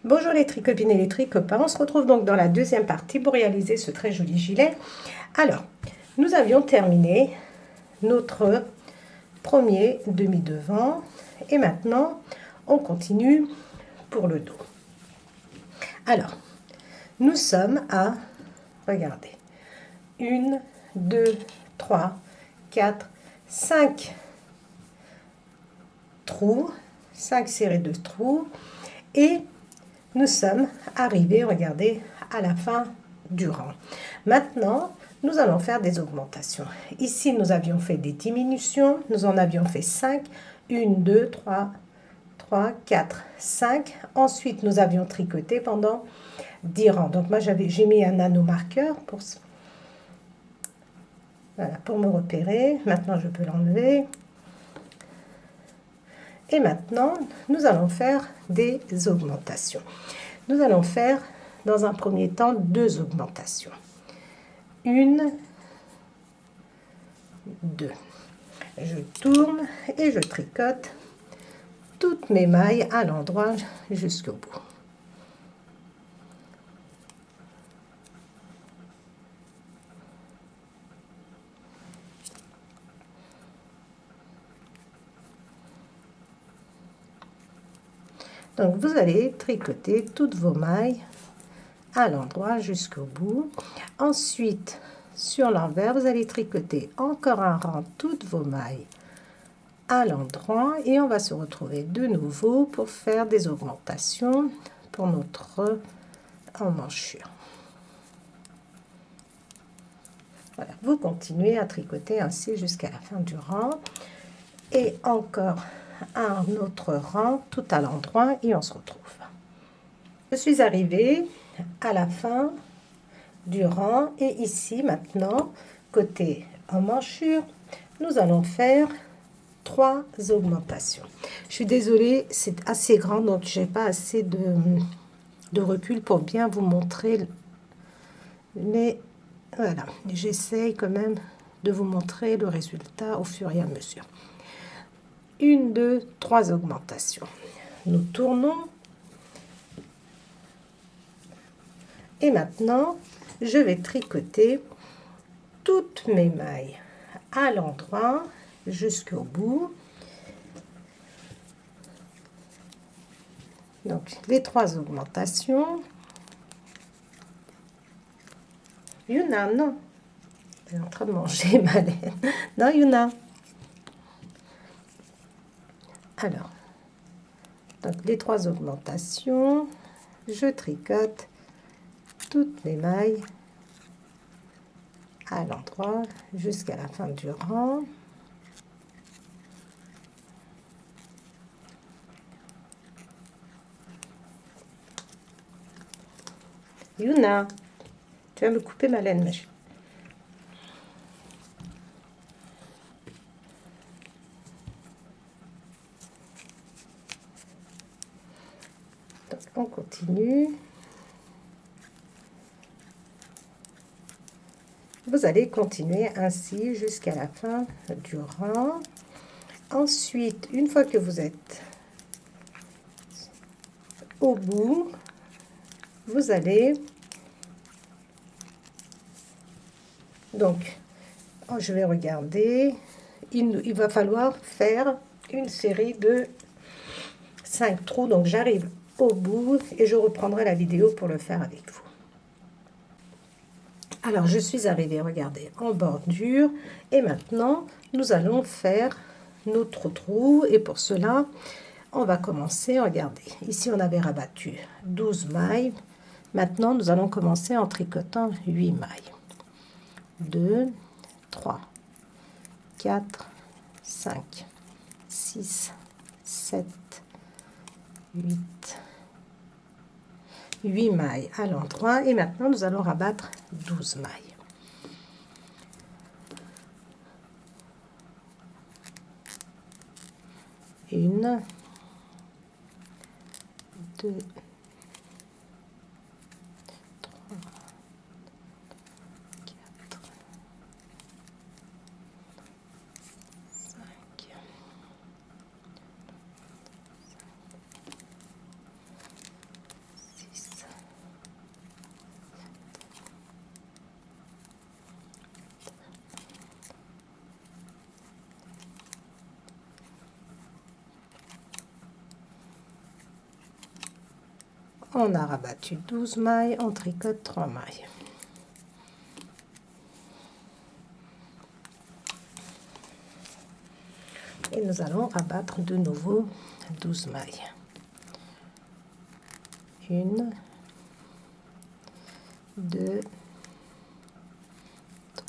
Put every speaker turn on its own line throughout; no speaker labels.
Bonjour les tricopines et les tricopains, on se retrouve donc dans la deuxième partie pour réaliser ce très joli gilet. Alors, nous avions terminé notre premier demi-devant et maintenant on continue pour le dos. Alors, nous sommes à, regardez, 1, 2, 3, 4, 5 trous, 5 séries de trous et nous sommes arrivés, regardez, à la fin du rang. Maintenant, nous allons faire des augmentations. Ici, nous avions fait des diminutions. Nous en avions fait 5. 1, 2, 3, 4, 5. Ensuite, nous avions tricoté pendant 10 rangs. Donc, moi, j'ai mis un anneau marqueur voilà, pour me repérer. Maintenant, je peux l'enlever. Et maintenant, nous allons faire des augmentations. Nous allons faire, dans un premier temps, 2 augmentations. 1, 2. Je tourne et je tricote toutes mes mailles à l'endroit jusqu'au bout. Donc, vous allez tricoter toutes vos mailles à l'endroit jusqu'au bout. Ensuite, sur l'envers, vous allez tricoter encore un rang toutes vos mailles à l'endroit et on va se retrouver de nouveau pour faire des augmentations pour notre emmanchure. Voilà, vous continuez à tricoter ainsi jusqu'à la fin du rang et encore un autre rang tout à l'endroit et on se retrouve. Je suis arrivée à la fin du rang et ici maintenant côté emmanchure nous allons faire 3 augmentations. Je suis désolée, c'est assez grand donc j'ai pas assez de recul pour bien vous montrer, mais voilà, j'essaye quand même de vous montrer le résultat au fur et à mesure. 1, 2, 3 augmentations. Nous tournons. Et maintenant, je vais tricoter toutes mes mailles à l'endroit jusqu'au bout. Donc, les 3 augmentations. Yuna, non. Elle est en train de manger ma laine. Non, Yuna. Alors, donc les 3 augmentations, je tricote toutes mes mailles à l'endroit jusqu'à la fin du rang. Yuna, tu vas me couper ma laine, ma chérie. Donc, on continue. Vous allez continuer ainsi jusqu'à la fin du rang. Ensuite, une fois que vous êtes au bout, vous allez donc, je vais regarder, il va falloir faire une série de 5 trous, donc j'arrive au bout et je reprendrai la vidéo pour le faire avec vous. Alors, je suis arrivée, regardez, en bordure et maintenant, nous allons faire notre trou et pour cela, on va commencer, regardez, ici on avait rabattu 12 mailles, maintenant nous allons commencer en tricotant 8 mailles. 2, 3, 4, 5, 6, 7, 8 mailles à l'endroit et maintenant nous allons rabattre 12 mailles. Une, 2, 3, 4, 5, 6, On a rabattu 12 mailles, on tricote 3 mailles. Et nous allons rabattre de nouveau 12 mailles. 1, 2, 3,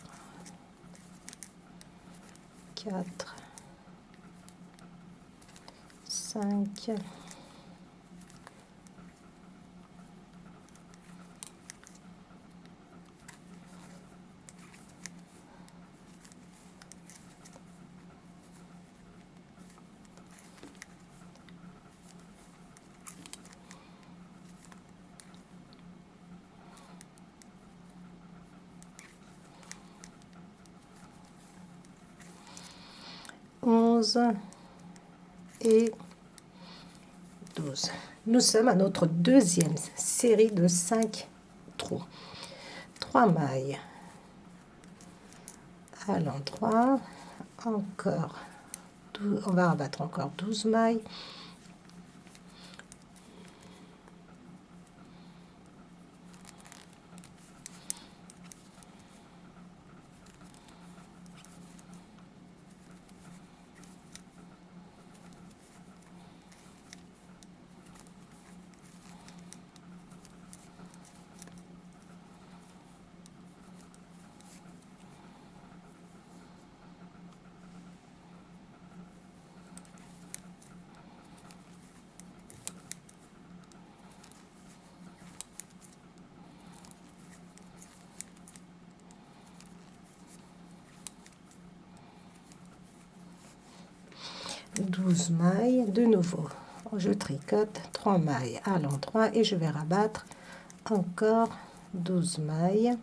4, 5, 11 et 12. Nous sommes à notre deuxième série de 5 trous. 3 mailles à l'endroit, encore 12, on va rabattre encore 12 mailles. Douze mailles, de nouveau je tricote 3 mailles à l'endroit et je vais rabattre encore 12 mailles.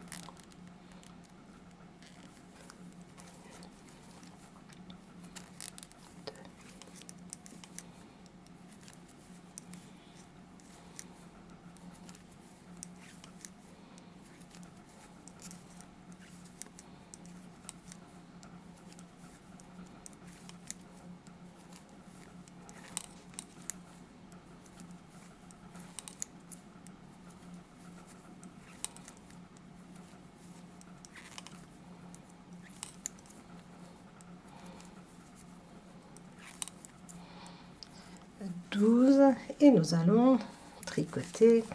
Et nous allons tricoter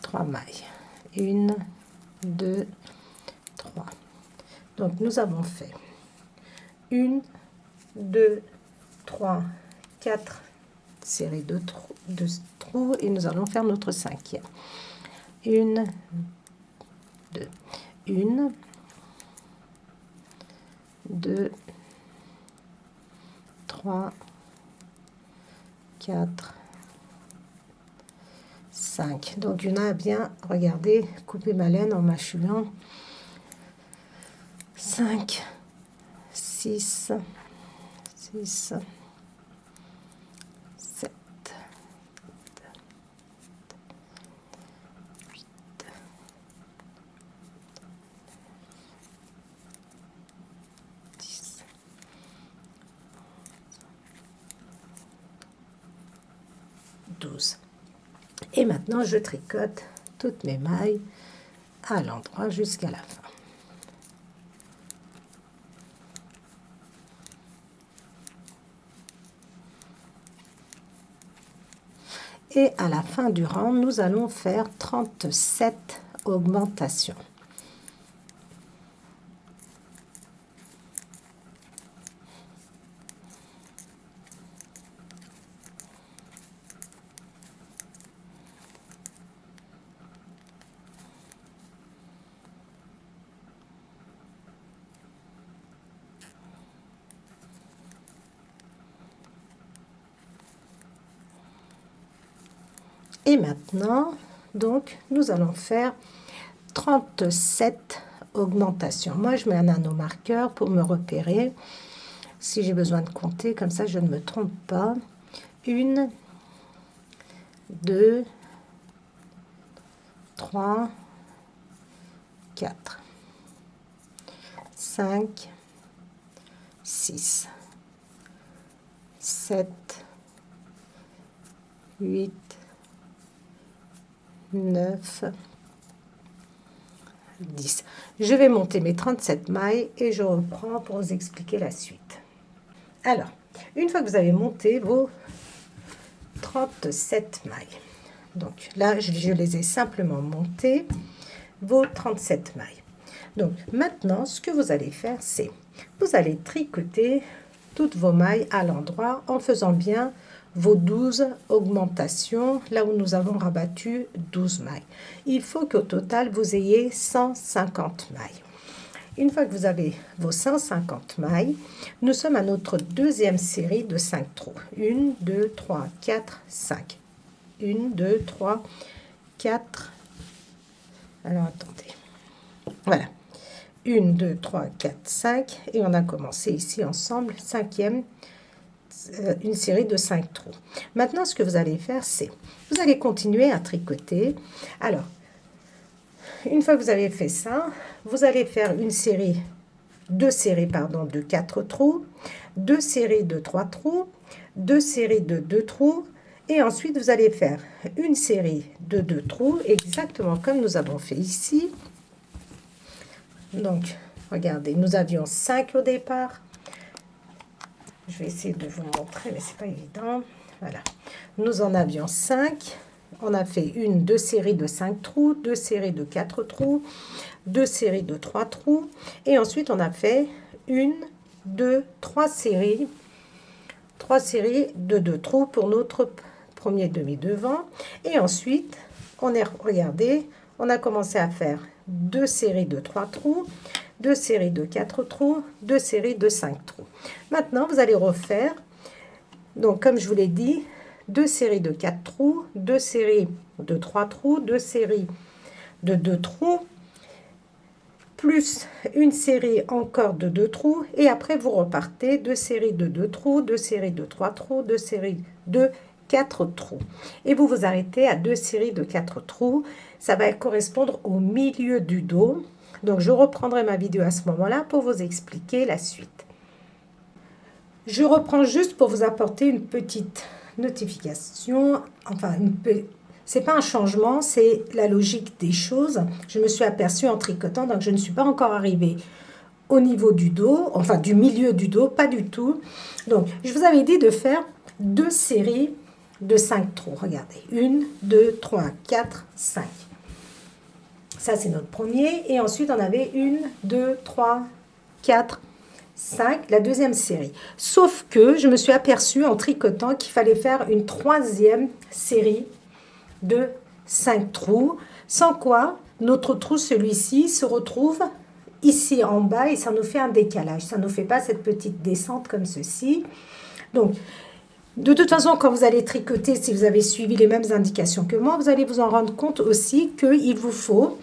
3 mailles. 1, 2, 3. Donc nous avons fait 1, 2, 3, 4 séries de trous et nous allons faire notre cinquième. 1, 2, 1, 2, 3, 4, 5. Donc, il y en a bien, regardez, couper ma laine en mâchouillant. 5, 6, 6, 7, 8, 10, 12. Et maintenant, je tricote toutes mes mailles à l'endroit jusqu'à la fin. Et à la fin du rang, nous allons faire 37 augmentations. Et maintenant, donc, nous allons faire 37 augmentations. Moi, je mets un anneau marqueur pour me repérer. Si j'ai besoin de compter, comme ça, je ne me trompe pas. 1, 2, 3, 4, 5, 6, 7, 8, 9, 10. Je vais monter mes 37 mailles et je reprends pour vous expliquer la suite. Alors, une fois que vous avez monté vos 37 mailles, donc là, je les ai simplement montées, vos 37 mailles. Donc, maintenant, ce que vous allez faire, c'est, vous allez tricoter toutes vos mailles à l'endroit en faisant bien vos 12 augmentations, là où nous avons rabattu 12 mailles. Il faut qu'au total, vous ayez 150 mailles. Une fois que vous avez vos 150 mailles, nous sommes à notre deuxième série de 5 trous. 1, 2, 3, 4, 5. 1, 2, 3, 4. Alors, attendez. Voilà. 1, 2, 3, 4, 5. Et on a commencé ici ensemble, cinquième, une série de 5 trous. Maintenant, ce que vous allez faire, c'est, vous allez continuer à tricoter. Alors, une fois que vous avez fait ça, vous allez faire deux séries de 4 trous, 2 séries de 3 trous, 2 séries de 2 trous, et ensuite vous allez faire une série de 2 trous, exactement comme nous avons fait ici. Donc, regardez, nous avions 5 au départ. Je vais essayer de vous montrer, mais c'est pas évident. Voilà, nous en avions 5. On a fait deux séries de 5 trous, 2 séries de 4 trous, 2 séries de 3 trous. Et ensuite, on a fait 1, 2, 3 séries. 3 séries de 2 trous pour notre premier demi-devant. Et ensuite, regardez, on a commencé à faire 2 séries de 3 trous, 2 séries de 4 trous, 2 séries de 5 trous. Maintenant, vous allez refaire, donc comme je vous l'ai dit, 2 séries de 4 trous, 2 séries de 3 trous, 2 séries de 2 trous, plus une série encore de 2 trous, et après vous repartez 2 séries de 2 trous, 2 séries de 3 trous, 2 séries de 4 trous. Et vous vous arrêtez à 2 séries de 4 trous. Ça va correspondre au milieu du dos. Donc, je reprendrai ma vidéo à ce moment-là pour vous expliquer la suite. Je reprends juste pour vous apporter une petite notification. Enfin, c'est pas un changement, c'est la logique des choses. Je me suis aperçue en tricotant, donc je ne suis pas encore arrivée au niveau du dos, enfin du milieu du dos, pas du tout. Donc, je vous avais dit de faire 2 séries de 5 trous. Regardez, 1, 2, 3, 4, 5. Ça, c'est notre premier. Et ensuite, on avait 1, 2, 3, 4, 5, la deuxième série. Sauf que je me suis aperçue en tricotant qu'il fallait faire une troisième série de 5 trous. Sans quoi, notre trou, celui-ci, se retrouve ici en bas et ça nous fait un décalage. Ça ne nous fait pas cette petite descente comme ceci. Donc, de toute façon, quand vous allez tricoter, si vous avez suivi les mêmes indications que moi, vous allez vous en rendre compte aussi qu'il vous faut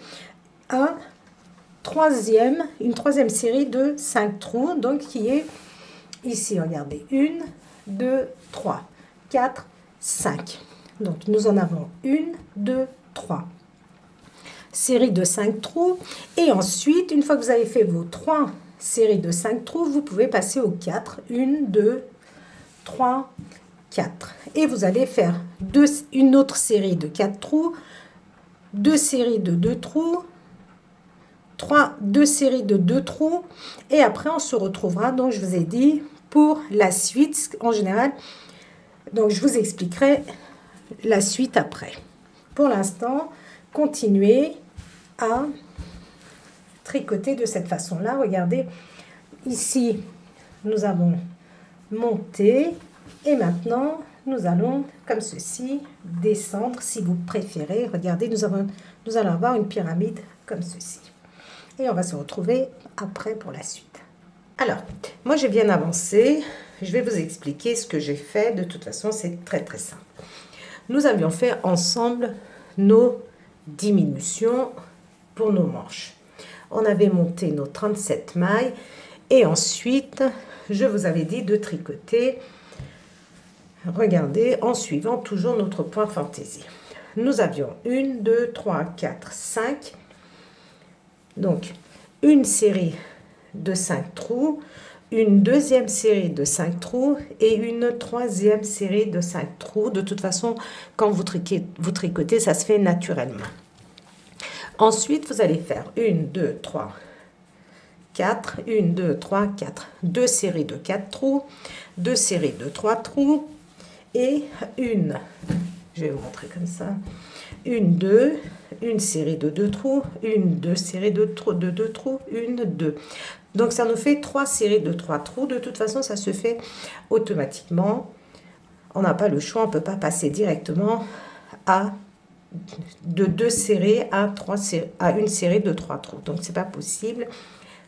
une troisième série de 5 trous, donc qui est ici, regardez, 1, 2, 3, 4, 5. Donc, nous en avons 1, 2, 3. Série de 5 trous. Et ensuite, une fois que vous avez fait vos 3 séries de 5 trous, vous pouvez passer au 4. 1, 2, 3, 4. Et vous allez faire une autre série de 4 trous, 2 séries de 2 trous, 2 séries de 2 trous. Et après, on se retrouvera, donc je vous ai dit, pour la suite, en général. Donc, je vous expliquerai la suite après. Pour l'instant, continuez à tricoter de cette façon-là. Regardez, ici, nous avons monté et maintenant, nous allons, comme ceci, descendre si vous préférez. Regardez, nous allons avoir une pyramide comme ceci. Et on va se retrouver après pour la suite. Alors, moi j'ai bien avancé. Je vais vous expliquer ce que j'ai fait. De toute façon, c'est très très simple. Nous avions fait ensemble nos diminutions pour nos manches. On avait monté nos 37 mailles et ensuite, je vous avais dit de tricoter, regardez, en suivant toujours notre point fantaisie. Nous avions 1, 2, 3, 4, 5. Donc, une série de 5 trous, une deuxième série de 5 trous et une troisième série de 5 trous. De toute façon, quand vous tricotez, ça se fait naturellement. Ensuite, vous allez faire 1, 2, 3, 4, 1, 2, 3, 4, 2 séries de 4 trous, 2 séries de 3 trous et une, je vais vous montrer comme ça, une série de 2 trous, deux séries de 2 trous, 2. Donc ça nous fait 3 séries de 3 trous. De toute façon, ça se fait automatiquement. On n'a pas le choix, on ne peut pas passer directement de 2 séries à une série de 3 trous. Donc c'est pas possible.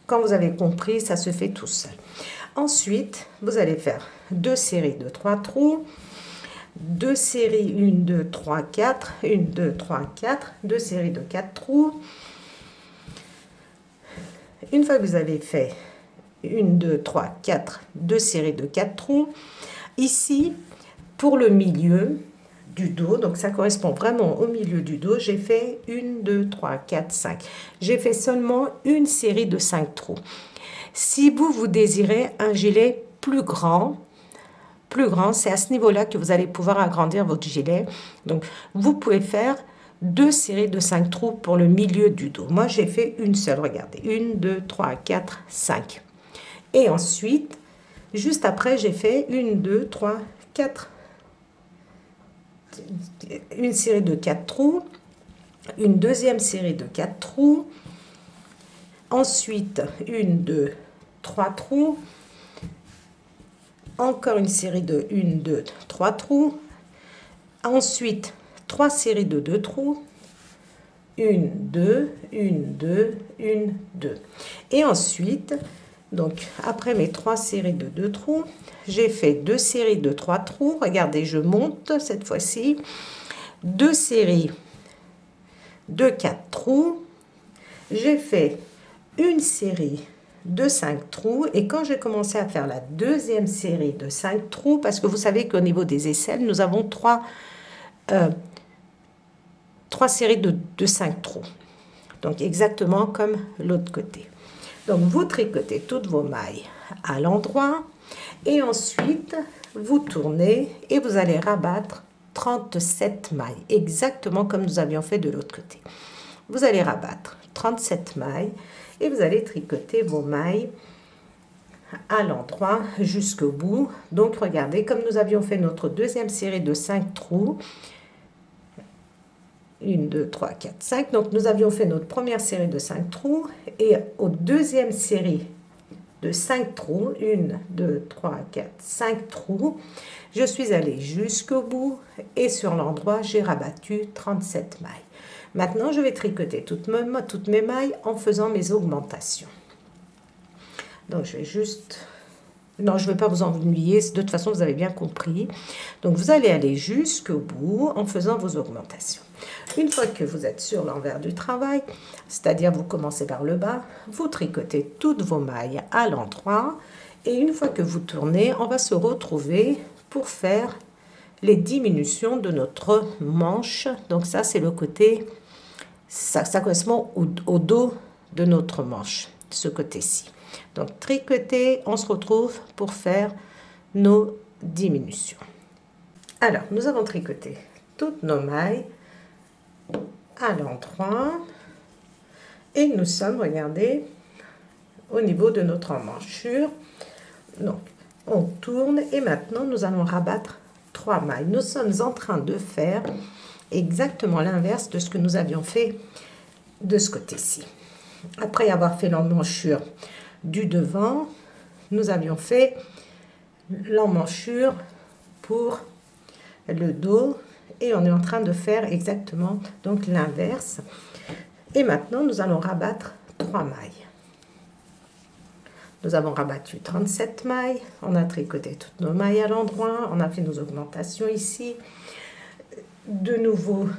Quand vous avez compris, ça se fait tout seul. Ensuite, vous allez faire 2 séries de 3 trous, 2 séries 1, 2, 3, 4, 1, 2, 3, 4, 2 séries de 4 trous. Une fois que vous avez fait 1, 2, 3, 4, 2 séries de 4 trous, ici, pour le milieu du dos, donc ça correspond vraiment au milieu du dos, j'ai fait 1, 2, 3, 4, 5. J'ai fait seulement une série de 5 trous. Si vous désirez un gilet plus grand, c'est à ce niveau-là que vous allez pouvoir agrandir votre gilet. Donc, vous pouvez faire 2 séries de 5 trous pour le milieu du dos. Moi, j'ai fait une seule, regardez. 1, 2, 3, 4, 5. Et ensuite, juste après, j'ai fait 1, 2, 3, 4. Une série de 4 trous. Une deuxième série de 4 trous. Ensuite, 1, 2, 3 trous. Encore une série de 1, 2, 3 trous. Ensuite, 3 séries de 2 trous. 1, 2, 1, 2, 1, 2. Et ensuite, donc après mes 3 séries de 2 trous, j'ai fait 2 séries de 3 trous. Regardez, je monte cette fois-ci. 2 séries de 4 trous. J'ai fait une série de 5 trous. Et quand j'ai commencé à faire la deuxième série de 5 trous, parce que vous savez qu'au niveau des aisselles, nous avons 3 séries de 5 trous. Donc exactement comme l'autre côté. Donc vous tricotez toutes vos mailles à l'endroit et ensuite vous tournez et vous allez rabattre 37 mailles, exactement comme nous avions fait de l'autre côté. Vous allez rabattre 37 mailles et vous allez tricoter vos mailles à l'endroit jusqu'au bout. Donc regardez, comme nous avions fait notre deuxième série de 5 trous, 1, 2, 3, 4, 5. Donc, nous avions fait notre première série de 5 trous. Et aux deuxième série de 5 trous, 1, 2, 3, 4, 5 trous, je suis allée jusqu'au bout. Et sur l'endroit, j'ai rabattu 37 mailles. Maintenant, je vais tricoter toutes mes mailles en faisant mes augmentations. Donc, je vais juste... Non, je ne vais pas vous ennuyer. De toute façon, vous avez bien compris. Donc, vous allez aller jusqu'au bout en faisant vos augmentations. Une fois que vous êtes sur l'envers du travail, c'est-à-dire vous commencez par le bas, vous tricotez toutes vos mailles à l'endroit et une fois que vous tournez, on va se retrouver pour faire les diminutions de notre manche. Donc ça, c'est le côté, ça correspond au dos de notre manche, ce côté-ci. Donc tricoter, on se retrouve pour faire nos diminutions. Alors, nous avons tricoté toutes nos mailles à l'endroit et nous sommes, regardez, au niveau de notre emmanchure. Donc on tourne et maintenant nous allons rabattre 3 mailles. Nous sommes en train de faire exactement l'inverse de ce que nous avions fait de ce côté-ci. Après avoir fait l'emmanchure du devant, nous avions fait l'emmanchure pour le dos. Et on est en train de faire exactement donc l'inverse. Et maintenant, nous allons rabattre 3 mailles. Nous avons rabattu 37 mailles. On a tricoté toutes nos mailles à l'endroit. On a fait nos augmentations ici. De nouveau,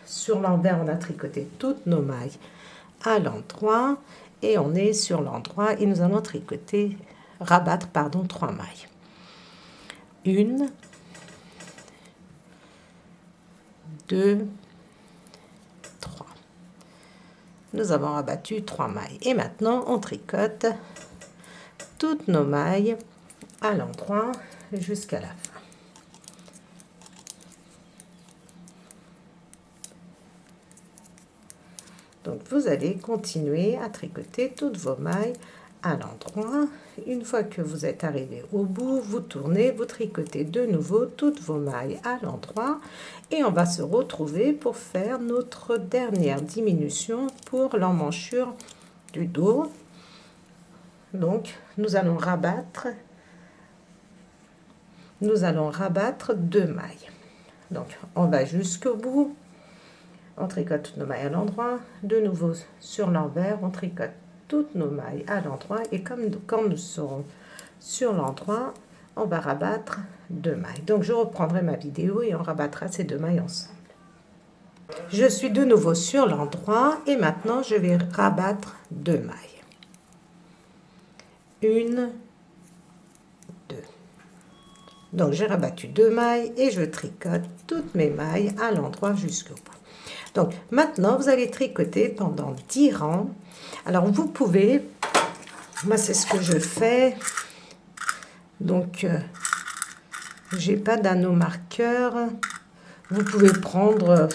sur l'envers, on a tricoté toutes nos mailles à l'endroit. Et on est sur l'endroit et nous allons rabattre 3 mailles. 1, 2, 3. Nous avons rabattu 3 mailles. Et maintenant, on tricote toutes nos mailles à l'endroit jusqu'à la fin. Donc vous allez continuer à tricoter toutes vos mailles à l'endroit. Une fois que vous êtes arrivé au bout, vous tournez, vous tricotez de nouveau toutes vos mailles à l'endroit et on va se retrouver pour faire notre dernière diminution pour l'emmanchure du dos. Donc nous allons rabattre 2 mailles. Donc on va jusqu'au bout, on tricote toutes nos mailles à l'endroit, de nouveau sur l'envers, on tricote toutes nos mailles à l'endroit et quand nous serons sur l'endroit, on va rabattre 2 mailles. Donc je reprendrai ma vidéo et on rabattra ces 2 mailles ensemble. Je suis de nouveau sur l'endroit et maintenant je vais rabattre 2 mailles. 1, 2. Donc j'ai rabattu 2 mailles et je tricote toutes mes mailles à l'endroit jusqu'au bout. Donc maintenant vous allez tricoter pendant 10 rangs. Alors vous pouvez, moi c'est ce que je fais, donc j'ai pas d'anneau marqueur, vous pouvez prendre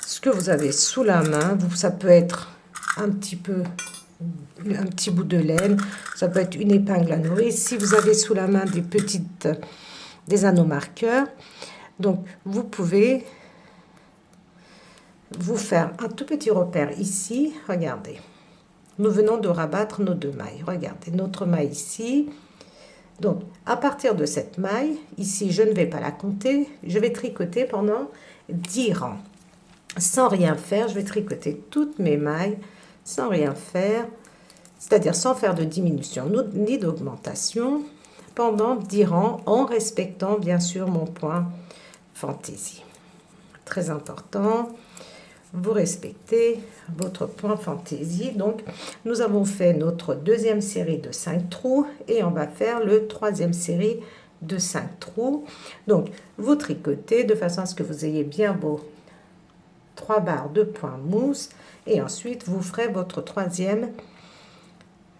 ce que vous avez sous la main, ça peut être un petit bout de laine, ça peut être une épingle à nourrice, si vous avez sous la main des anneaux marqueurs, donc vous pouvez vous faire un tout petit repère ici, regardez, nous venons de rabattre nos 2 mailles, regardez notre maille ici, donc à partir de cette maille, ici je ne vais pas la compter, je vais tricoter pendant 10 rangs, sans rien faire, je vais tricoter toutes mes mailles, sans rien faire, c'est-à-dire sans faire de diminution ni d'augmentation, pendant 10 rangs, en respectant bien sûr mon point fantaisie. Très important. Vous respectez votre point fantaisie. Donc, nous avons fait notre deuxième série de 5 trous et on va faire le troisième série de 5 trous. Donc, vous tricotez de façon à ce que vous ayez bien vos 3 barres de point mousse et ensuite vous ferez votre troisième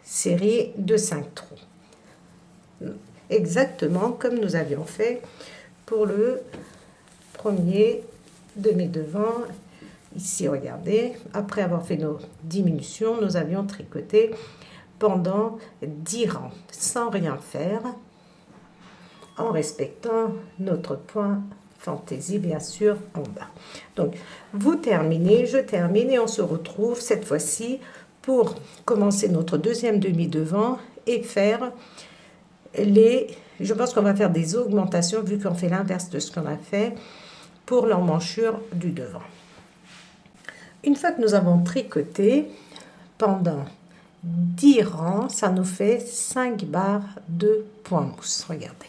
série de 5 trous. Exactement comme nous avions fait pour le premier demi-devant. Ici, regardez, après avoir fait nos diminutions, nous avions tricoté pendant 10 rangs, sans rien faire, en respectant notre point fantaisie, bien sûr, en bas. Donc, vous terminez, je termine et on se retrouve cette fois-ci pour commencer notre deuxième demi-devant et faire je pense qu'on va faire des augmentations, vu qu'on fait l'inverse de ce qu'on a fait pour l'emmanchure du devant. Une fois que nous avons tricoté pendant 10 rangs, ça nous fait 5 barres de point mousse. Regardez.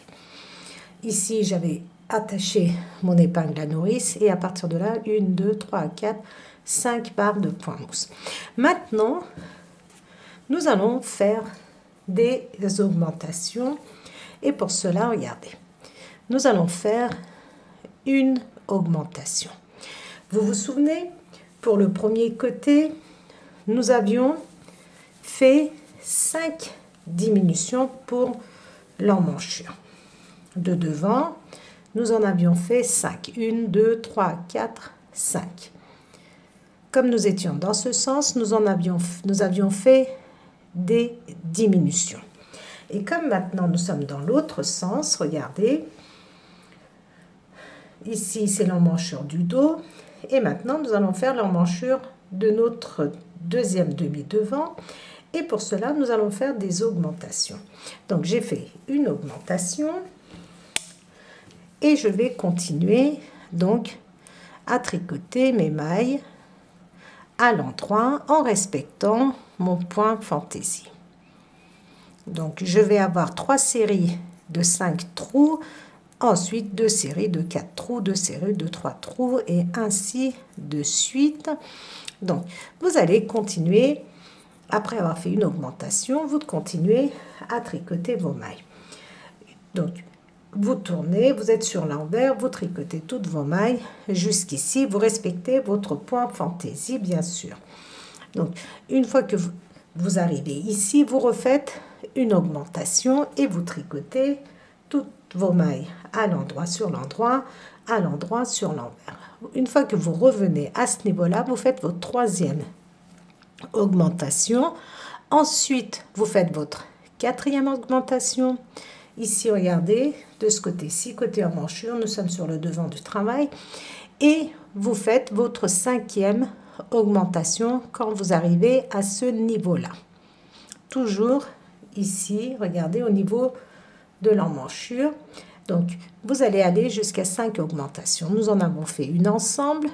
Ici, j'avais attaché mon épingle à nourrice et à partir de là, 1, 2, 3, 4, 5 barres de point mousse. Maintenant, nous allons faire des augmentations et pour cela, regardez, nous allons faire une augmentation. Vous vous souvenez? Pour le premier côté, nous avions fait 5 diminutions pour l'emmanchure. De devant, nous en avions fait 5. 1, 2, 3, 4, 5. Comme nous étions dans ce sens, nous avions fait des diminutions. Et comme maintenant nous sommes dans l'autre sens, regardez, ici c'est l'emmanchure du dos. Et maintenant, nous allons faire l'emmanchure de notre deuxième demi-devant. Et pour cela, nous allons faire des augmentations. Donc, j'ai fait une augmentation. Et je vais continuer donc à tricoter mes mailles à l'endroit en respectant mon point fantaisie. Donc, je vais avoir 3 séries de 5 trous. Ensuite, 2 séries de 4 trous, 2 séries de 3 trous et ainsi de suite. Donc, vous allez continuer, après avoir fait une augmentation, vous continuez à tricoter vos mailles. Donc, vous tournez, vous êtes sur l'envers, vous tricotez toutes vos mailles jusqu'ici. Vous respectez votre point fantaisie, bien sûr. Donc, une fois que vous arrivez ici, vous refaites une augmentation et vous tricotez toutes vos mailles à l'endroit sur l'endroit, à l'endroit sur l'envers. Une fois que vous revenez à ce niveau-là, vous faites votre troisième augmentation. Ensuite, vous faites votre quatrième augmentation. Ici, regardez, de ce côté-ci, côté emmanchure, nous sommes sur le devant du travail. Et vous faites votre cinquième augmentation quand vous arrivez à ce niveau-là. Toujours ici, regardez, au niveau de l'emmanchure. Donc, vous allez aller jusqu'à 5 augmentations. Nous en avons fait une ensemble.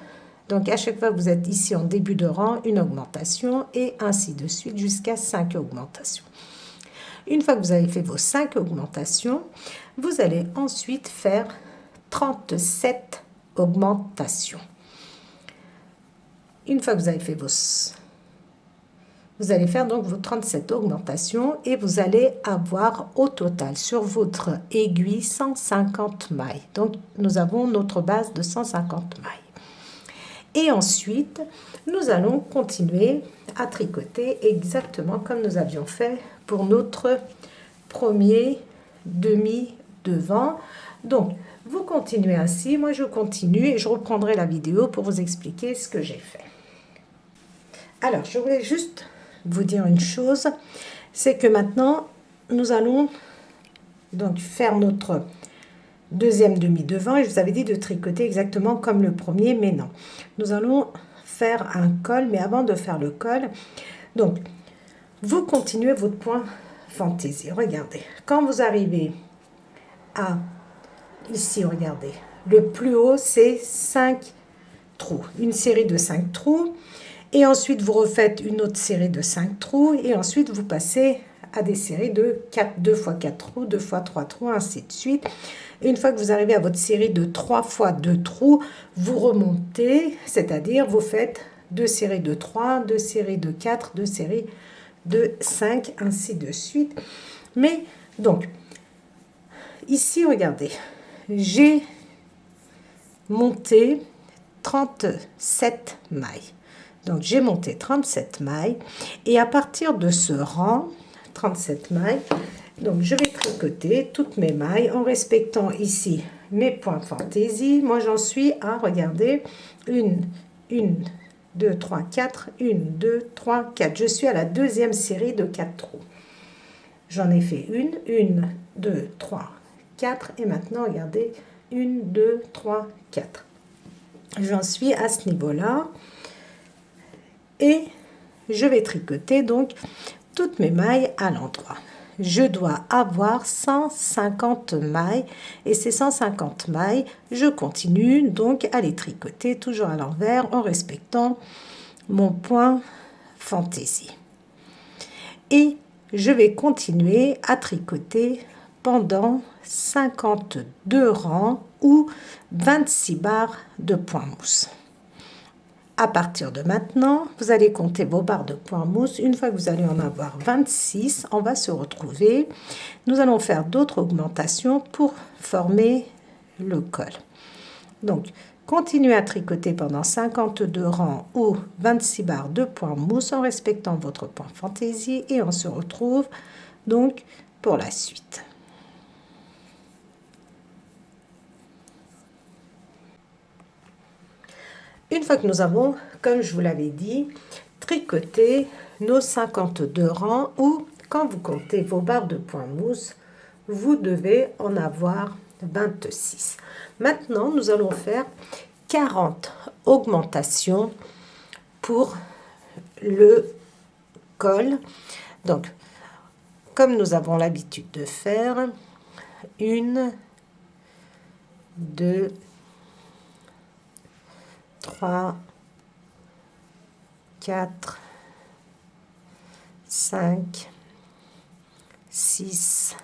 Donc, à chaque fois que vous êtes ici en début de rang, une augmentation et ainsi de suite jusqu'à 5 augmentations. Une fois que vous avez fait vos 5 augmentations, vous allez ensuite faire 37 augmentations. Une fois que vous avez fait vous allez faire donc vos 37 augmentations et vous allez avoir au total sur votre aiguille 150 mailles. Donc, nous avons notre base de 150 mailles. Et ensuite, nous allons continuer à tricoter exactement comme nous avions fait pour notre premier demi-devant. Donc, vous continuez ainsi, moi je continue et je reprendrai la vidéo pour vous expliquer ce que j'ai fait. Alors, je voulais juste vous dire une chose, c'est que maintenant, nous allons donc faire notre deuxième demi-devant et je vous avais dit de tricoter exactement comme le premier, mais non. Nous allons faire un col, mais avant de faire le col, donc, vous continuez votre point fantaisie. Regardez, quand vous arrivez à ici, regardez, le plus haut, c'est 5 trous, une série de 5 trous, et ensuite vous refaites une autre série de 5 trous, et ensuite vous passez à des séries de 4, 2 fois 4 trous, 2 fois 3 trous, ainsi de suite. Et une fois que vous arrivez à votre série de 3 fois 2 trous, vous remontez, c'est-à-dire vous faites 2 séries de 3, 2 séries de 4, 2 séries de 5, ainsi de suite. Mais donc, ici, regardez, j'ai monté 37 mailles. Donc, j'ai monté 37 mailles. Et à partir de ce rang, 37 mailles, donc je vais tricoter toutes mes mailles en respectant ici mes points fantaisie. Moi, j'en suis à, regardez, 1, 2, 3, 4, 1, 2, 3, 4. Je suis à la deuxième série de 4 trous. J'en ai fait 1, 2, 3, 4. Et maintenant, regardez, 1, 2, 3, 4. J'en suis à ce niveau-là. Et je vais tricoter donc toutes mes mailles à l'endroit. Je dois avoir 150 mailles et ces 150 mailles, je continue donc à les tricoter toujours à l'envers en respectant mon point fantaisie. Et je vais continuer à tricoter pendant 52 rangs ou 26 barres de point mousse. À partir de maintenant, vous allez compter vos barres de point mousse. Une fois que vous allez en avoir 26, on va se retrouver. Nous allons faire d'autres augmentations pour former le col. Donc, continuez à tricoter pendant 52 rangs ou 26 barres de point mousse en respectant votre point fantaisie et on se retrouve donc pour la suite. Une fois que nous avons, comme je vous l'avais dit, tricoté nos 52 rangs ou quand vous comptez vos barres de point mousse, vous devez en avoir 26. Maintenant, nous allons faire 40 augmentations pour le col. Donc, comme nous avons l'habitude de faire, 1, 2, 3, 4, 5, 6,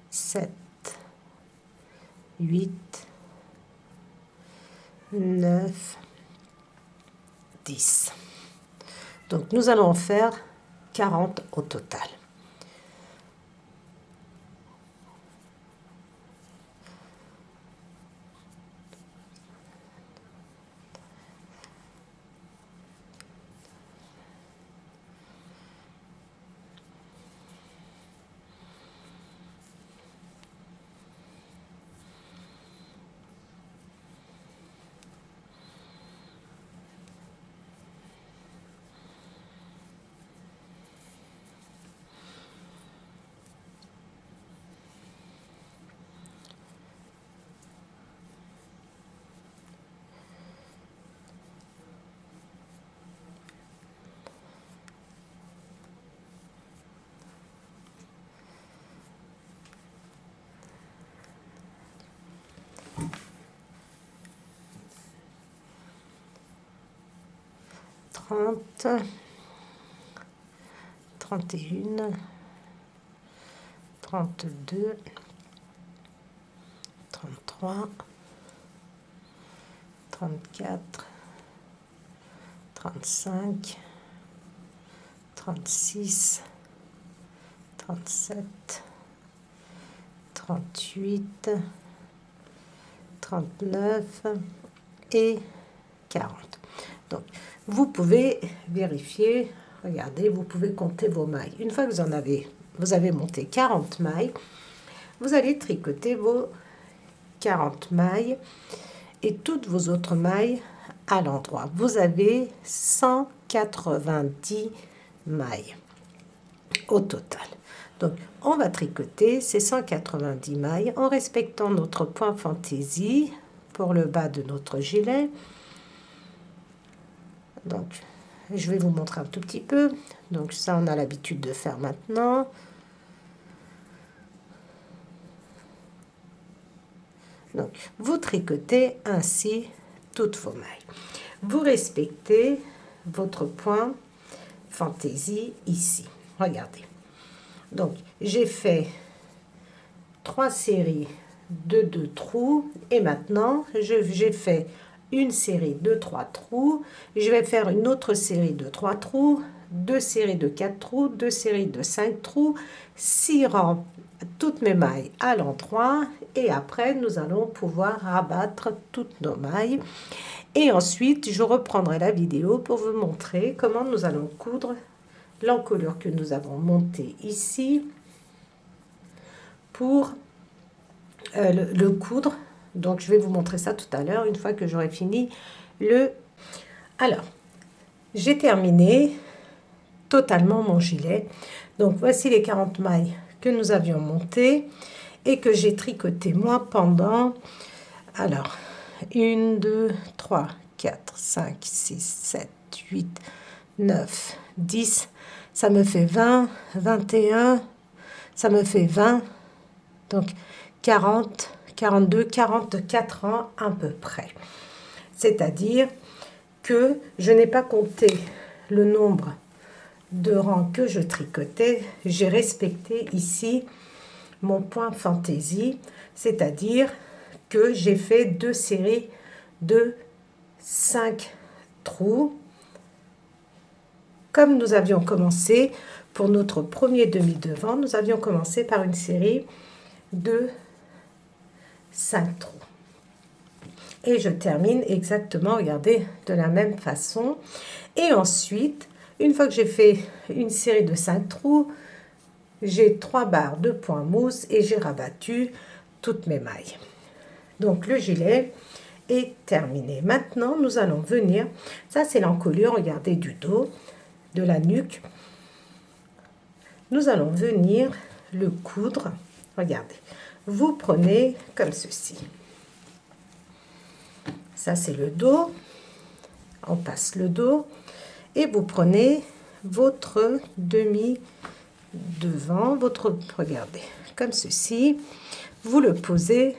7, 8, 9, 10. Donc, nous allons en faire 40 au total. 30, 31, 32, 33, 34, 35, 36, 37, 38, 39 et 40. Donc, vous pouvez vérifier, regardez, vous pouvez compter vos mailles. Une fois que vous avez monté 40 mailles, vous allez tricoter vos 40 mailles et toutes vos autres mailles à l'endroit. Vous avez 190 mailles au total. Donc, on va tricoter ces 190 mailles en respectant notre point fantaisie pour le bas de notre gilet. Donc, je vais vous montrer un tout petit peu. Donc, ça, on a l'habitude de faire maintenant. Donc, vous tricotez ainsi toutes vos mailles. Vous respectez votre point fantaisie ici. Regardez. Donc, j'ai fait 3 séries de 2 trous et maintenant, j'ai fait une série de 3 trous. Je vais faire une autre série de 3 trous, 2 séries de 4 trous, 2 séries de 5 trous, 6 rangs, toutes mes mailles à l'endroit et après, nous allons pouvoir rabattre toutes nos mailles. Et ensuite, je reprendrai la vidéo pour vous montrer comment nous allons coudre l'encolure que nous avons montée ici pour le coudre. Donc, je vais vous montrer ça tout à l'heure, une fois que j'aurai fini le... Alors, j'ai terminé totalement mon gilet. Donc, voici les 40 mailles que nous avions montées et que j'ai tricoté moi pendant... Alors, 1, 2, 3, 4, 5, 6, 7, 8, 9, 10... Ça me fait 20, 21, ça me fait 20, donc 40, 42, 44 ans à peu près. C'est-à-dire que je n'ai pas compté le nombre de rangs que je tricotais, j'ai respecté ici mon point fantaisie, c'est-à-dire que j'ai fait 2 séries de 5 trous. Comme nous avions commencé pour notre premier demi-devant, nous avions commencé par une série de 5 trous. Et je termine exactement, regardez, de la même façon. Et ensuite, une fois que j'ai fait une série de 5 trous, j'ai 3 barres de point mousse et j'ai rabattu toutes mes mailles. Donc le gilet est terminé. Maintenant, nous allons venir, ça c'est l'encolure, regardez, du dos, de la nuque. Nous allons venir le coudre. Regardez, vous prenez comme ceci. Ça c'est le dos. On passe le dos et vous prenez votre demi devant, regardez, comme ceci. Vous le posez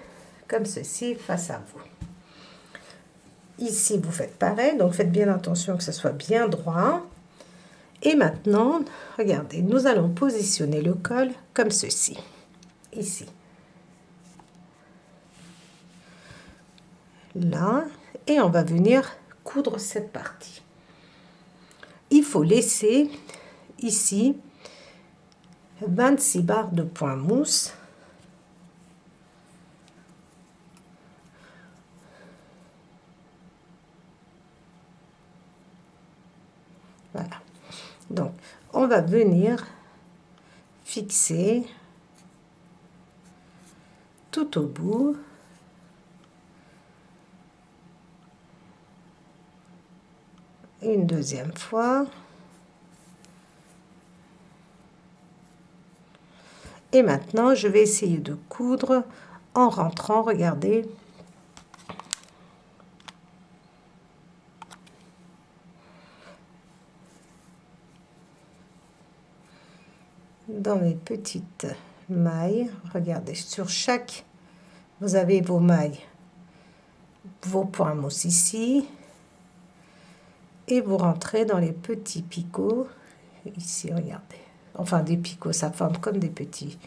comme ceci face à vous. Ici, vous faites pareil, donc faites bien attention que ce soit bien droit. Et maintenant, regardez, nous allons positionner le col comme ceci, ici. Là, et on va venir coudre cette partie. Il faut laisser ici 26 barres de point mousse. Voilà. Donc, on va venir fixer tout au bout une deuxième fois. Et maintenant, je vais essayer de coudre en rentrant, regardez, dans mes petites mailles. Regardez, sur chaque, vous avez vos mailles, vos points mousse ici, et vous rentrez dans les petits picots. Ici, regardez. Enfin, des picots, ça forme comme des petits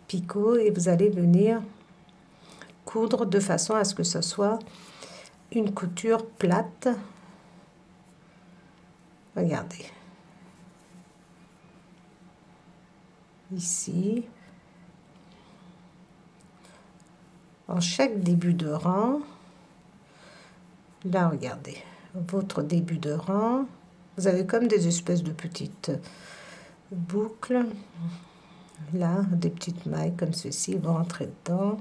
picots et vous allez venir coudre de façon à ce que ce soit une couture plate. Regardez. Ici. En chaque début de rang, là, regardez, votre début de rang, vous avez comme des espèces de petites boucles. Là, des petites mailles comme ceci, vous rentrez dedans.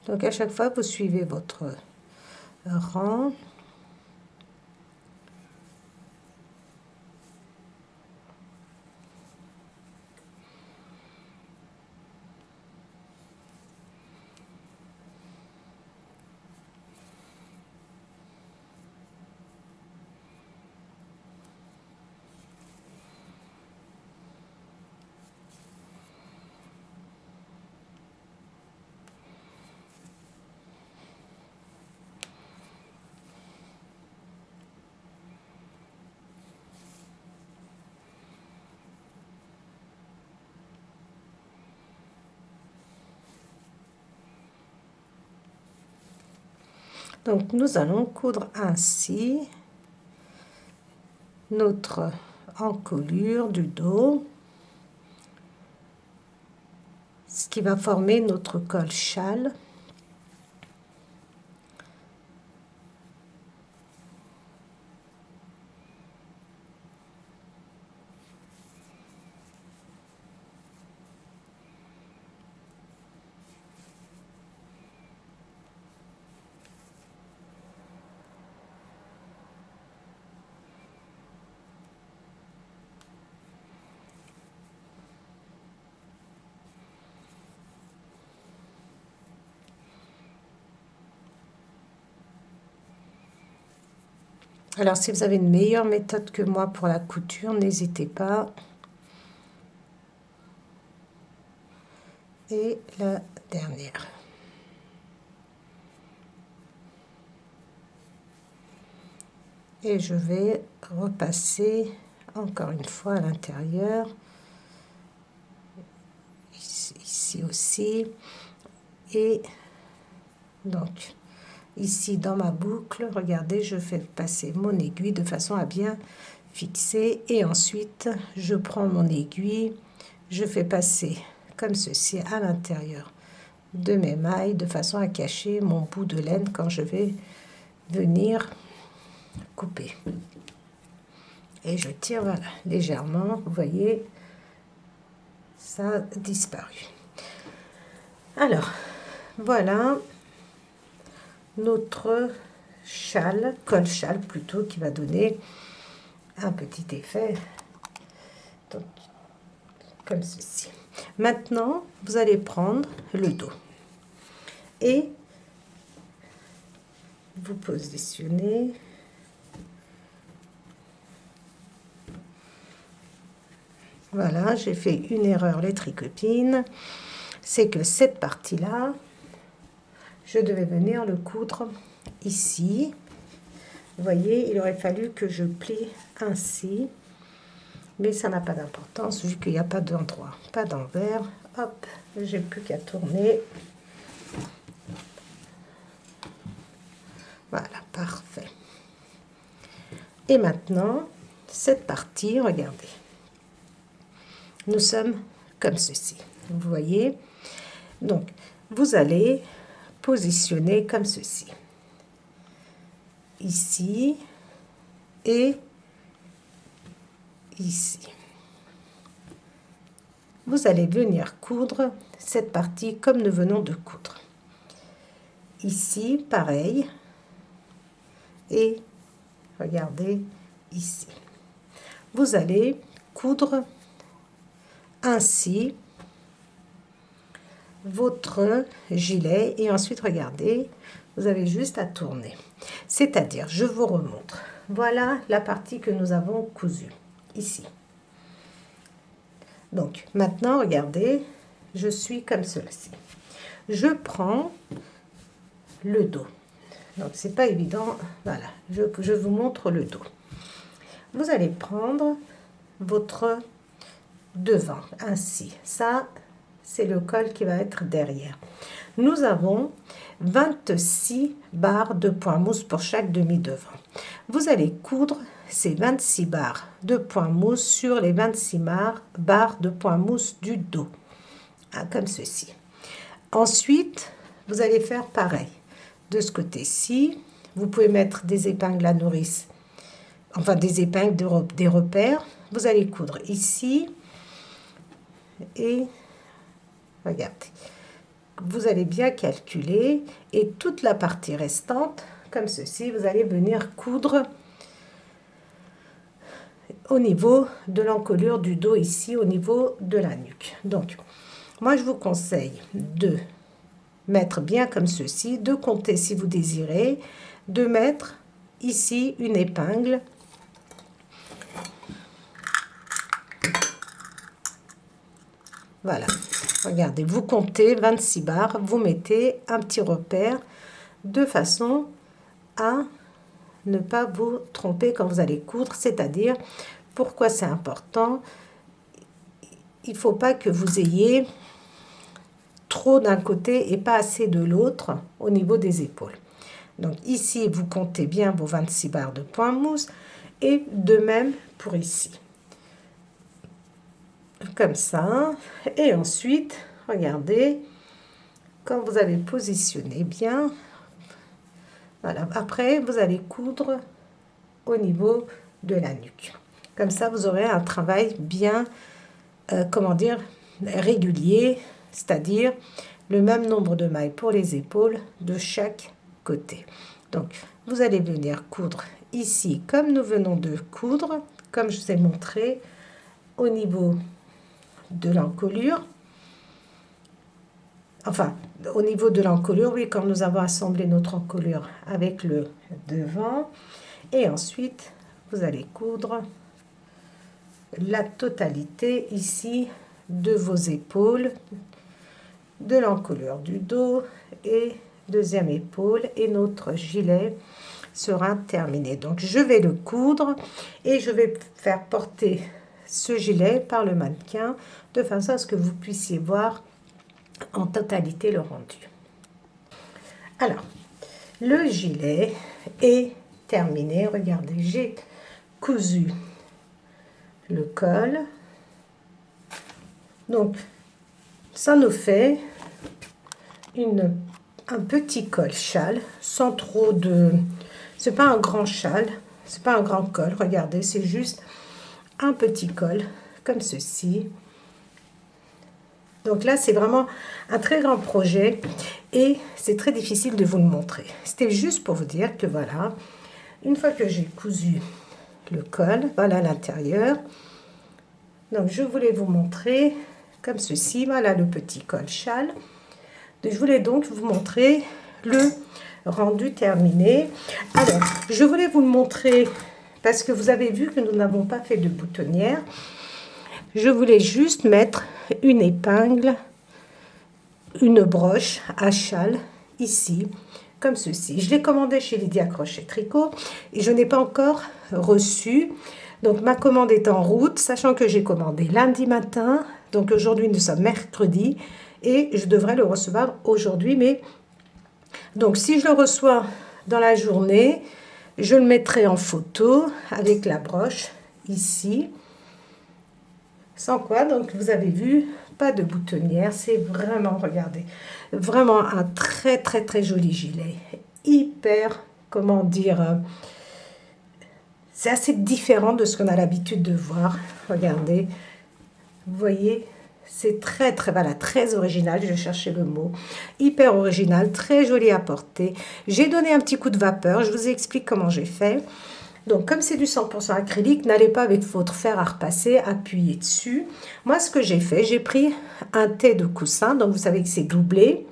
Donc à chaque fois, vous suivez votre rang. Donc nous allons coudre ainsi notre encolure du dos, ce qui va former notre col châle. Alors, si vous avez une meilleure méthode que moi pour la couture, n'hésitez pas. Et la dernière. Et je vais repasser encore une fois à l'intérieur. Ici aussi. Et donc, ici dans ma boucle, regardez, je fais passer mon aiguille de façon à bien fixer. Et ensuite, je prends mon aiguille, je fais passer comme ceci à l'intérieur de mes mailles de façon à cacher mon bout de laine quand je vais venir couper. Et je tire, voilà, légèrement, vous voyez, ça a disparu. Alors, voilà notre châle, col châle plutôt, qui va donner un petit effet, donc, comme ceci. Maintenant, vous allez prendre le dos et vous positionnez Voilà, j'ai fait une erreur, les tricopines. C'est que cette partie-là, je devais venir le coudre ici. Vous voyez, il aurait fallu que je plie ainsi. Mais ça n'a pas d'importance vu qu'il n'y a pas d'endroit, pas d'envers. Hop, j'ai plus qu'à tourner. Voilà, parfait. Et maintenant, cette partie, regardez. Nous sommes comme ceci. Vous voyez? Donc, vous allez positionner comme ceci. Ici et ici. Vous allez venir coudre cette partie comme nous venons de coudre. Ici, pareil. Et regardez ici. vous allez coudre ainsi votre gilet et ensuite regardez, vous avez juste à tourner. C'est-à-dire, je vous remontre. Voilà la partie que nous avons cousue ici. Donc maintenant, regardez, je suis comme ceci. Je prends le dos. Donc c'est pas évident. Voilà, je vous montre le dos. Vous allez prendre votre devant ainsi. Ça, c'est le col qui va être derrière. Nous avons 26 barres de point mousse pour chaque demi-devant. Vous allez coudre ces 26 barres de point mousse sur les 26 barres de point mousse du dos, comme ceci. Ensuite, vous allez faire pareil. De ce côté-ci, vous pouvez mettre des épingles à nourrice, enfin des épingles, des repères. Vous allez coudre ici et regardez. Vous allez bien calculer et toute la partie restante, comme ceci, vous allez venir coudre au niveau de l'encolure du dos ici, au niveau de la nuque. Donc, moi je vous conseille de mettre bien comme ceci, de compter si vous désirez, de mettre ici une épingle. Voilà, regardez, vous comptez 26 barres, vous mettez un petit repère de façon à ne pas vous tromper quand vous allez coudre, c'est-à-dire, pourquoi c'est important, il ne faut pas que vous ayez trop d'un côté et pas assez de l'autre au niveau des épaules. Donc ici, vous comptez bien vos 26 barres de point mousse et de même pour ici. Comme ça. Et ensuite, regardez, quand vous avez positionné bien, voilà, après, vous allez coudre au niveau de la nuque. Comme ça, vous aurez un travail bien, comment dire, régulier, c'est-à-dire le même nombre de mailles pour les épaules de chaque côté. Donc, vous allez venir coudre ici, comme nous venons de coudre, comme je vous ai montré, au niveau de l'encolure. Enfin, au niveau de l'encolure, oui, quand nous avons assemblé notre encolure avec le devant. Et ensuite, vous allez coudre la totalité ici de vos épaules, de l'encolure du dos et deuxième épaule. Et notre gilet sera terminé. Donc, je vais le coudre et je vais faire porter ce gilet par le mannequin de façon à ce que vous puissiez voir en totalité le rendu. Alors, le gilet est terminé. Regardez, j'ai cousu le col. Donc, ça nous fait un petit col châle, sans trop de... C'est pas un grand châle, c'est pas un grand col. Regardez, c'est juste un petit col, comme ceci. Donc là, c'est vraiment un très grand projet et c'est très difficile de vous le montrer. C'était juste pour vous dire que voilà, une fois que j'ai cousu le col, voilà l'intérieur. Donc, je voulais vous montrer comme ceci. Voilà le petit col châle. Je voulais donc vous montrer le rendu terminé. Alors, je voulais vous le montrer parce que vous avez vu que nous n'avons pas fait de boutonnière. Je voulais juste mettre une épingle, une broche à châle ici, comme ceci. Je l'ai commandé chez Lydia Crochet Tricot et je n'ai pas encore reçu. Donc ma commande est en route, sachant que j'ai commandé lundi matin. Donc aujourd'hui nous sommes mercredi et je devrais le recevoir aujourd'hui. Mais donc si je le reçois dans la journée, je le mettrai en photo avec la broche ici. Sans quoi, donc vous avez vu, pas de boutonnière, c'est vraiment, regardez, vraiment un très très très joli gilet, hyper, comment dire, c'est assez différent de ce qu'on a l'habitude de voir, regardez, vous voyez, c'est très très, voilà, très original, je cherchais le mot, hyper original, très joli à porter. J'ai donné un petit coup de vapeur, je vous explique comment j'ai fait. Donc, comme c'est du 100% acrylique, n'allez pas avec votre fer à repasser, appuyez dessus. Moi, ce que j'ai fait, j'ai pris un thé de coussin, donc vous savez que c'est doublé.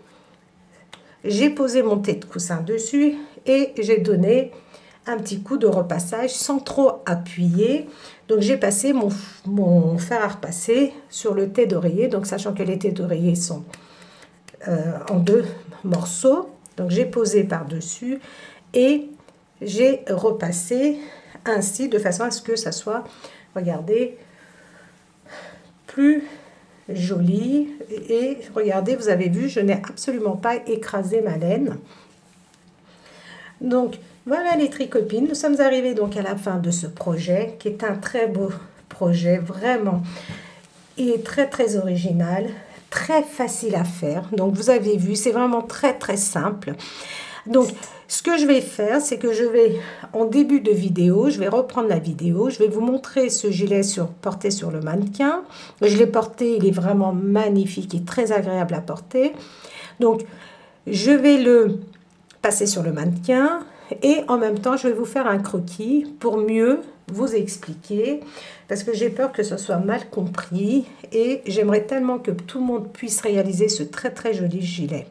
J'ai posé mon thé de coussin dessus et j'ai donné un petit coup de repassage sans trop appuyer. Donc, j'ai passé mon fer à repasser sur le thé d'oreiller, donc sachant que les thés d'oreiller sont en 2 morceaux. Donc, j'ai posé par-dessus et j'ai repassé ainsi de façon à ce que ça soit, regardez, plus joli. Et regardez, vous avez vu, je n'ai absolument pas écrasé ma laine. Donc voilà les tricopines, nous sommes arrivés donc à la fin de ce projet qui est un très beau projet, vraiment. Il est très très original, très facile à faire. Donc vous avez vu, c'est vraiment très très simple. Donc, ce que je vais faire, c'est que je vais, en début de vidéo, je vais reprendre la vidéo, je vais vous montrer ce gilet porté sur le mannequin. Je l'ai porté, il est vraiment magnifique et très agréable à porter. Donc, je vais le passer sur le mannequin et en même temps, je vais vous faire un croquis pour mieux vous expliquer parce que j'ai peur que ce soit mal compris et j'aimerais tellement que tout le monde puisse réaliser ce très très joli gilet.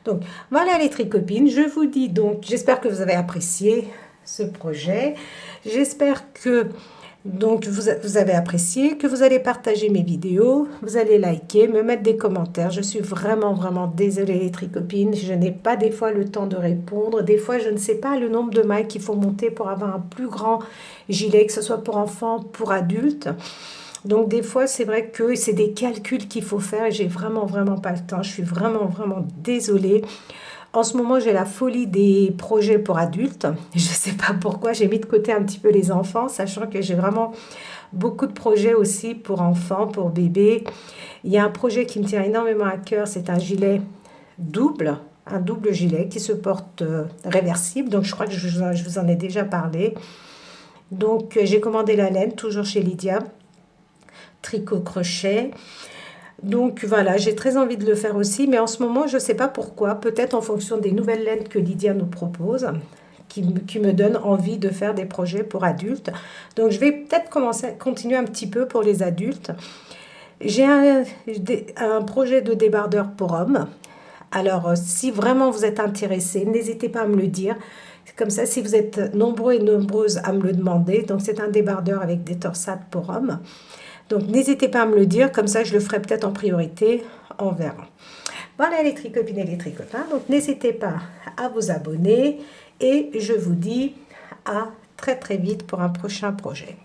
Donc, voilà les tricopines, je vous dis donc, j'espère que vous avez apprécié ce projet. J'espère que donc vous avez apprécié, que vous allez partager mes vidéos, vous allez liker, me mettre des commentaires. Je suis vraiment désolée les tricopines, je n'ai pas des fois le temps de répondre. Des fois, je ne sais pas le nombre de mailles qu'il faut monter pour avoir un plus grand gilet, que ce soit pour enfants, pour adultes. Donc, des fois, c'est vrai que c'est des calculs qu'il faut faire et j'ai vraiment pas le temps. Je suis vraiment désolée. En ce moment, j'ai la folie des projets pour adultes. Je ne sais pas pourquoi, j'ai mis de côté un petit peu les enfants, sachant que j'ai vraiment beaucoup de projets aussi pour enfants, pour bébés. Il y a un projet qui me tient énormément à cœur, c'est un gilet double, un double gilet qui se porte réversible. Donc, je crois que je vous en ai déjà parlé. Donc, j'ai commandé la laine, toujours chez Lydia. Tricot crochet. Donc voilà, j'ai très envie de le faire aussi, mais en ce moment, je ne sais pas pourquoi, peut-être en fonction des nouvelles laines que Lydia nous propose, qui me donne envie de faire des projets pour adultes. Donc je vais peut-être continuer un petit peu pour les adultes. J'ai un projet de débardeur pour hommes. Alors, si vraiment vous êtes intéressés, n'hésitez pas à me le dire. Comme ça, si vous êtes nombreux et nombreuses à me le demander, donc c'est un débardeur avec des torsades pour hommes. Donc, n'hésitez pas à me le dire, comme ça, je le ferai peut-être en priorité, on verra. Voilà les tricopines et les tricopains, donc n'hésitez pas à vous abonner et je vous dis à très vite pour un prochain projet.